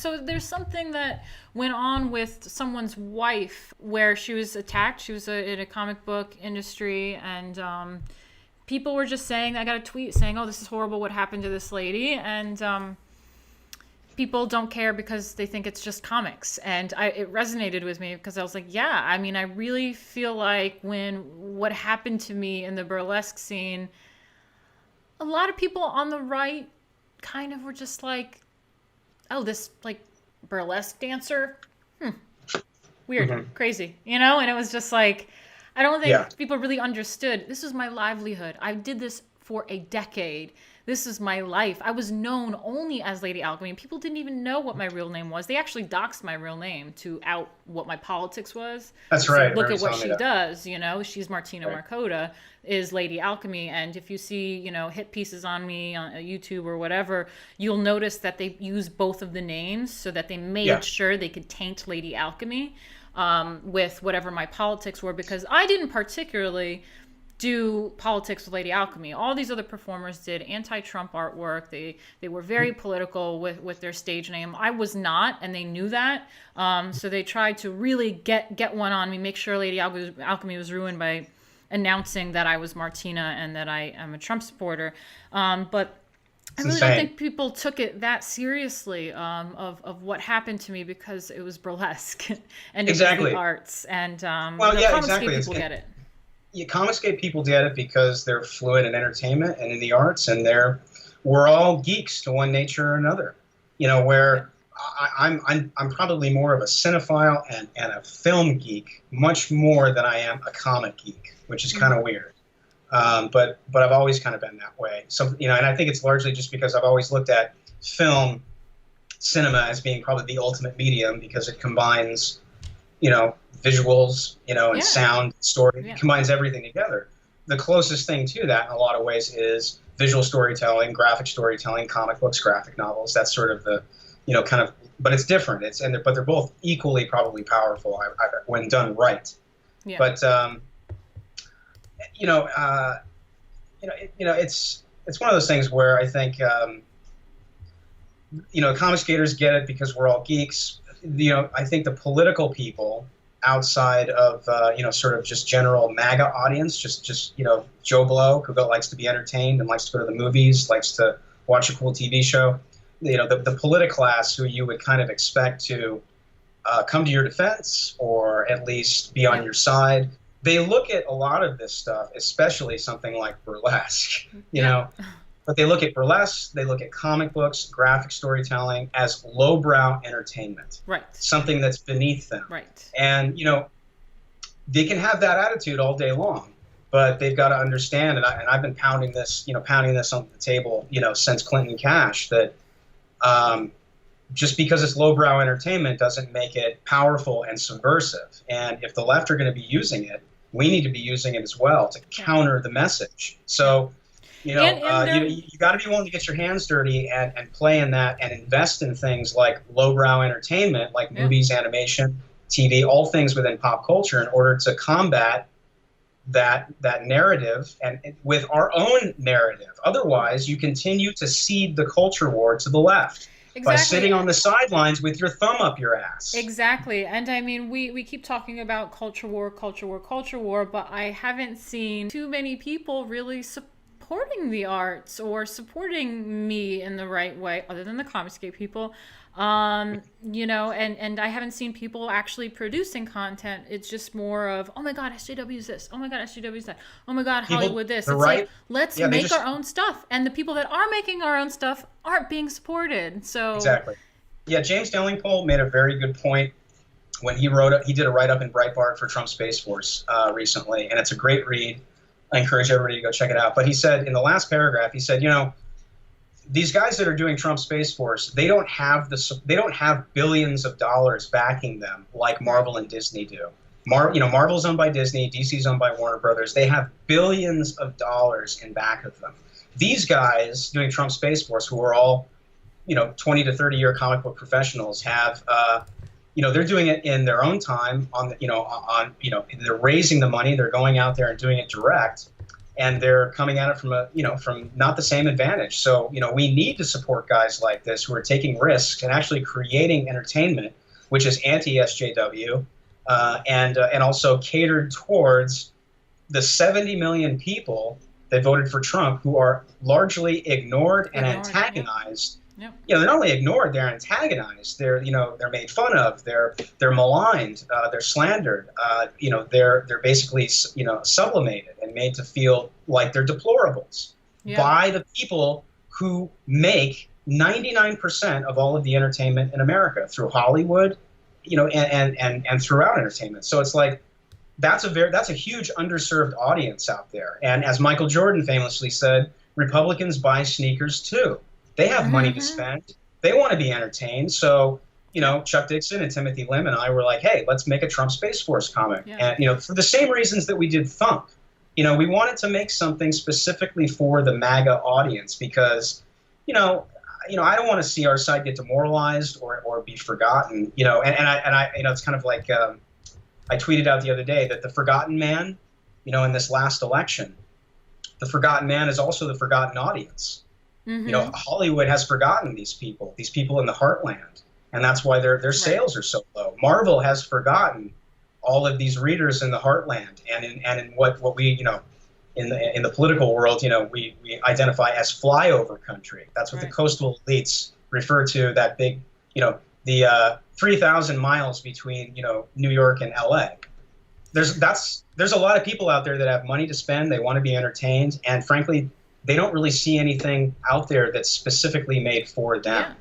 So there's something that went on with someone's wife where she was attacked. She was in a comic book industry, and people were just saying, I got a tweet saying, oh, this is horrible what happened to this lady. And people don't care because they think it's just comics. And it resonated with me because I was like, yeah, I mean, I really feel like what happened to me in the burlesque scene, a lot of people on the right kind of were just like, oh, this like burlesque dancer, weird, crazy, you know? And it was just like, I don't think people really understood. This was my livelihood. I did this for a decade. This is my life. I was known only as Lady Alchemy. People didn't even know what my real name was. They actually doxed my real name to out what my politics was. That's right. Look at what she does, you know. She's Martina Markota, is Lady Alchemy. And if you see, you know, hit pieces on me on YouTube or whatever, you'll notice that they use both of the names so that they made sure they could taint Lady Alchemy with whatever my politics were, because I didn't particularly do politics with Lady Alchemy. All these other performers did anti-Trump artwork. They were very political with their stage name. I was not, and they knew that. So they tried to really get one on me, make sure Lady Alchemy was ruined by announcing that I was Martina and that I am a Trump supporter. But I really don't think people took it that seriously of what happened to me, because it was burlesque and it was the arts. And people get it. Comicscape people get it because they're fluid in entertainment and in the arts, and we're all geeks to one nature or another. You know, where I'm probably more of a cinephile and a film geek, much more than I am a comic geek, which is kind of weird. But I've always kind of been that way. So, you know, and I think it's largely just because I've always looked at cinema as being probably the ultimate medium, because it combines, you know, visuals, you know, and sound, story. It combines everything together. The closest thing to that in a lot of ways is visual storytelling, graphic storytelling, comic books, graphic novels. That's sort of the, you know, kind of, but it's different. But they're both equally probably powerful when done right. Yeah. But it's one of those things where I think comic skaters get it because we're all geeks. You know, I think the political people outside of sort of just general MAGA audience, just you know, Joe Blow, who likes to be entertained and likes to go to the movies, likes to watch a cool TV show. You know, the politic class who you would kind of expect to come to your defense or at least be on your side. They look at a lot of this stuff, especially something like burlesque, you know, but they look at burlesque, they look at comic books, graphic storytelling as lowbrow entertainment, right? Something that's beneath them, right? And, you know, they can have that attitude all day long, but they've got to understand, and I've been pounding this on the table, you know, since Clinton Cash, that just because it's lowbrow entertainment doesn't make it powerful and subversive. And if the left are going to be using it, we need to be using it as well to counter the message. So, you know, you got to be willing to get your hands dirty and play in that and invest in things like lowbrow entertainment, like movies, animation, TV, all things within pop culture, in order to combat that narrative and with our own narrative. Otherwise, you continue to cede the culture war to the left. Exactly. By sitting on the sidelines with your thumb up your ass. Exactly. And I mean, we keep talking about culture war, but I haven't seen too many people really supporting the arts or supporting me in the right way, other than the Comicscape people. You know, and I haven't seen people actually producing content. It's just more of, oh my God, SJW is this. Oh my God, SJW is that. Oh my God, Hollywood this. It's like, let's make our own stuff. And the people that are making our own stuff aren't being supported. So exactly. Yeah, James Delingpole made a very good point when he did a write-up in Breitbart for Trump Space Force recently, and it's a great read. I encourage everybody to go check it out. But he said in the last paragraph, he said, you know, these guys that are doing Trump Space Force, they don't have billions of dollars backing them like Marvel and Disney do. Marvel's owned by Disney, DC's owned by Warner Brothers. They have billions of dollars in back of them. These guys doing Trump Space Force, who are all, you know, 20 to 30 year comic book professionals, have, they're doing it in their own time. They're raising the money. They're going out there and doing it direct. and they're coming at it from from not the same advantage. So, we need to support guys like this who are taking risks and actually creating entertainment, which is anti-SJW, and also catered towards the 70 million people that voted for Trump, who are largely ignored and antagonized. Yep. They're not only ignored, they're antagonized. They're made fun of. They're maligned. They're slandered. They're basically sublimated and made to feel like they're deplorables by the people who make 99% of all of the entertainment in America through Hollywood, and throughout entertainment. So it's like that's a huge underserved audience out there. And as Michael Jordan famously said, Republicans buy sneakers too. They have money to spend. They want to be entertained. So, Chuck Dixon and Timothy Lim and I were like, hey, let's make a Trump Space Force comic. Yeah. And, for the same reasons that we did Thump. We wanted to make something specifically for the MAGA audience because, I don't want to see our side get demoralized or be forgotten. And I it's kind of like I tweeted out the other day that the forgotten man, in this last election, the forgotten man is also the forgotten audience. Hollywood has forgotten these people in the heartland, and that's why their sales are so low. Marvel has forgotten all of these readers in the heartland, and in what we in the political world we identify as flyover country. That's what the coastal elites refer to. That big the 3,000 miles between New York and L.A. There's a lot of people out there that have money to spend. They want to be entertained, and frankly, they don't really see anything out there that's specifically made for them. Yeah.